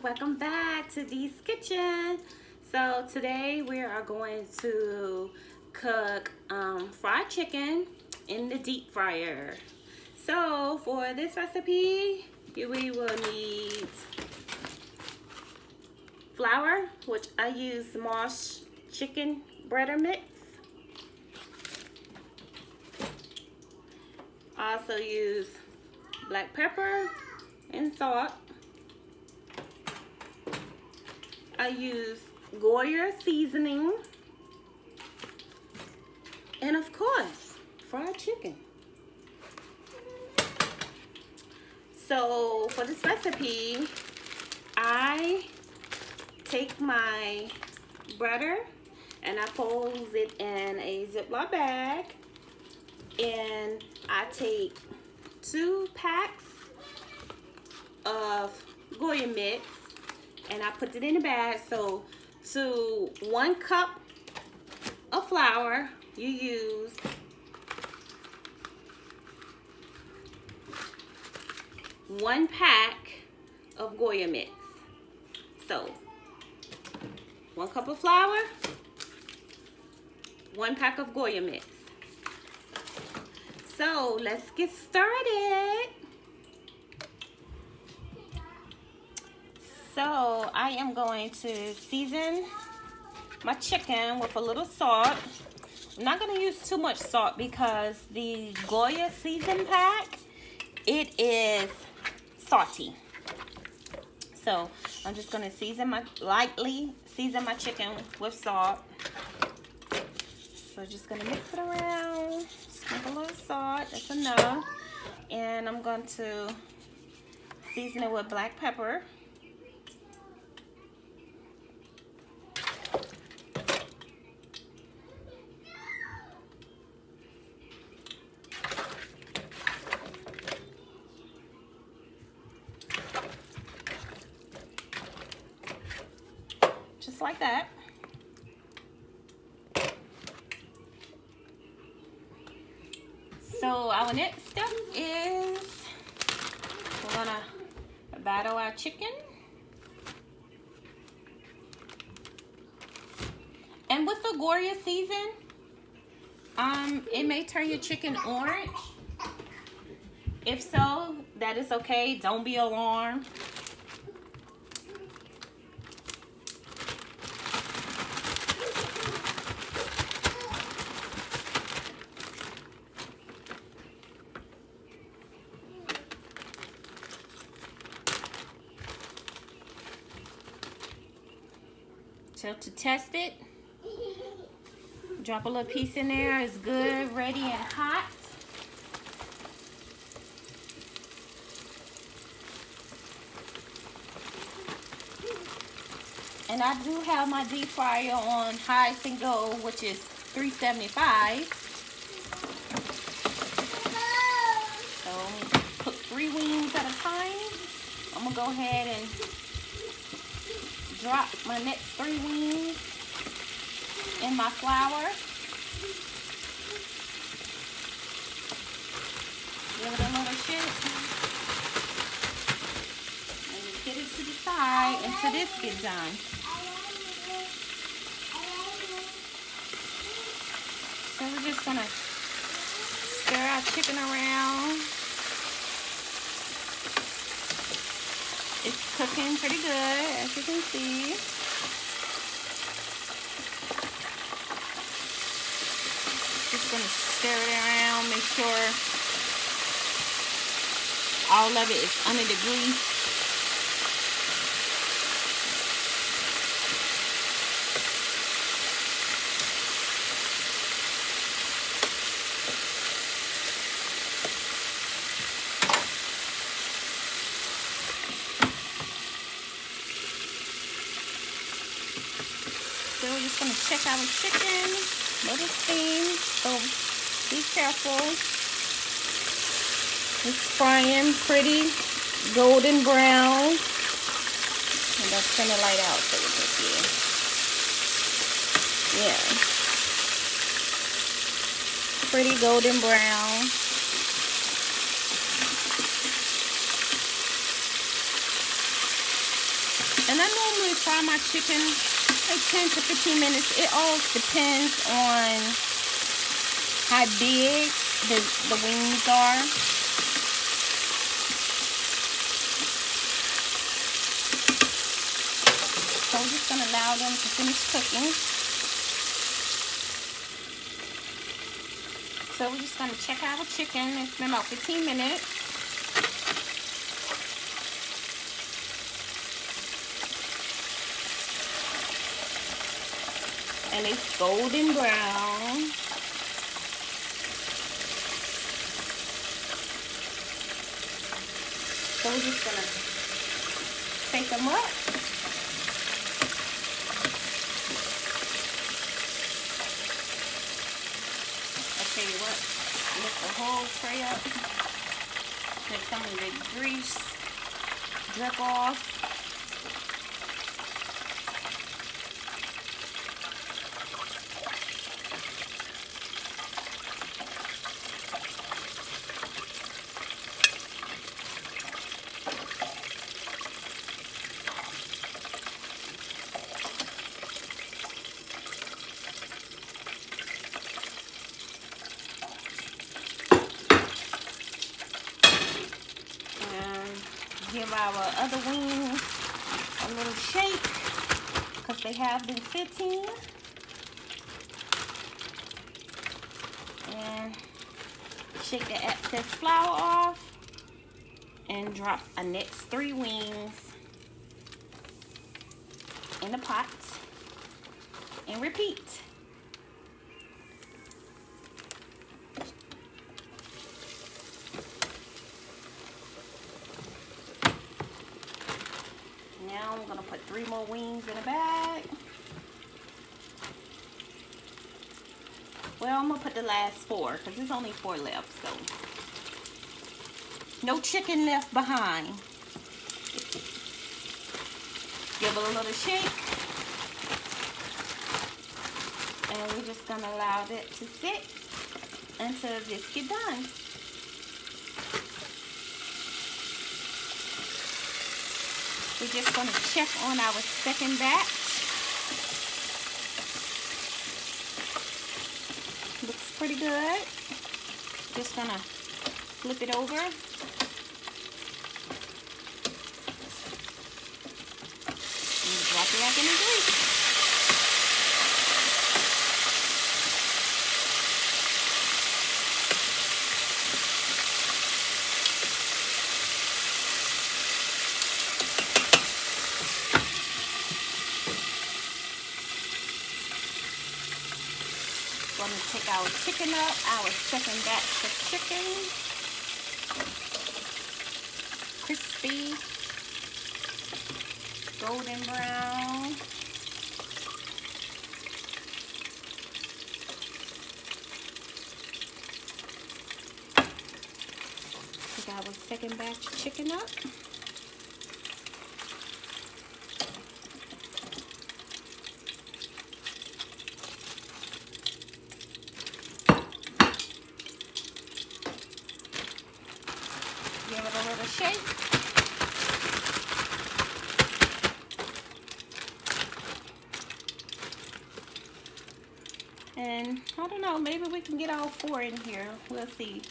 welcome back to Dee's Kitchen. So today we are going to cook fried chicken in the deep fryer. So for this recipe, we will need flour, which I use Moss chicken breader mix. I also use black pepper and salt. I use Goya seasoning, and of course, fried chicken. So for this recipe, I take my butter and I fold it in a Ziploc bag, and I take 2 packs of Goya mix and I put it in a bag. So to 1 cup of flour, you use 1 pack of Goya mix. So 1 cup of flour, 1 pack of Goya mix. So let's get started. So I am going to season my chicken with a little salt. I'm not going to use too much salt because the Goya season pack, it is salty. So I'm just going to lightly season my chicken with salt. So just going to mix it around, sprinkle a little salt, that's enough. And I'm going to season it with black pepper. Just like that. So our next step is we're gonna batter our chicken. And with the Goya season, it may turn your chicken orange. If so, that is okay. Don't be alarmed. So to test it, drop a little piece in there. It's good, ready, and hot. And I do have my deep fryer on high and go, which is 375. So I'm gonna cook 3 wings at a time. I'm gonna go ahead and drop my next 3 wings in my flour. Give it a little shake. And just get it to the side until this gets done. So we're just gonna stir our chicken around. It's cooking pretty good, as you can see. Just gonna stir it around, make sure all of it is under the grease. So we're just going to check our chicken, let it steam, so be careful. It's frying pretty golden brown. And let's turn the light out so we can see. Yeah. Pretty golden brown. And I normally fry my chicken like 10 to 15 minutes. It all depends on how big the wings are. So I'm just going to allow them to finish cooking. So we're just going to check our chicken. It's been about 15 minutes. And it's golden brown. So we're just going to take them up. Tell you what, lift the whole tray up, let some of the grease drip off. Give our other wings a little shake because they have been sitting. And shake the excess flour off and drop our next 3 wings in the pot and repeat. Now I'm going to put 3 more wings in a bag. Well, I'm going to put the last 4 because there's only 4 left. So no chicken left behind. Give it a little shake. And we're just going to allow that to sit until this gets done. We're just going to check on our second batch. Looks pretty good. Just going to flip it over. And drop it back in the grease. Going to take our chicken up, our second batch of chicken. Crispy, golden brown. Take our second batch of chicken up. Give it a little shake. And I don't know, maybe we can get all 4 in here. We'll see.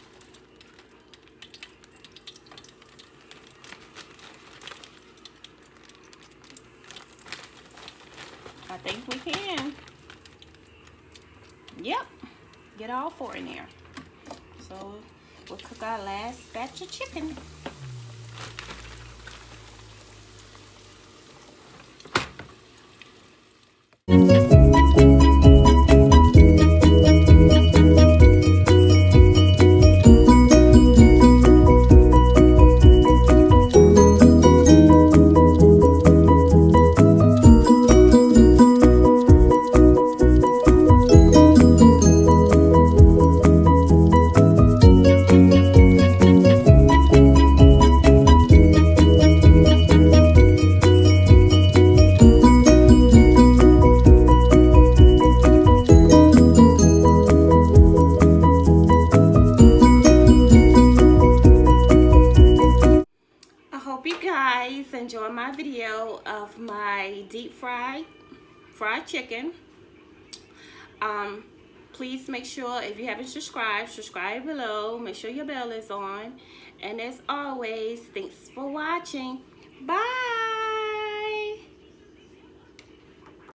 I think we can. Yep. Get all 4 in there. So we'll cook our last batch of chicken. guys enjoyed my video of my deep fried chicken. Please make sure, if you haven't subscribed, subscribe below. Make sure your bell is on. And as always, thanks for watching. Bye.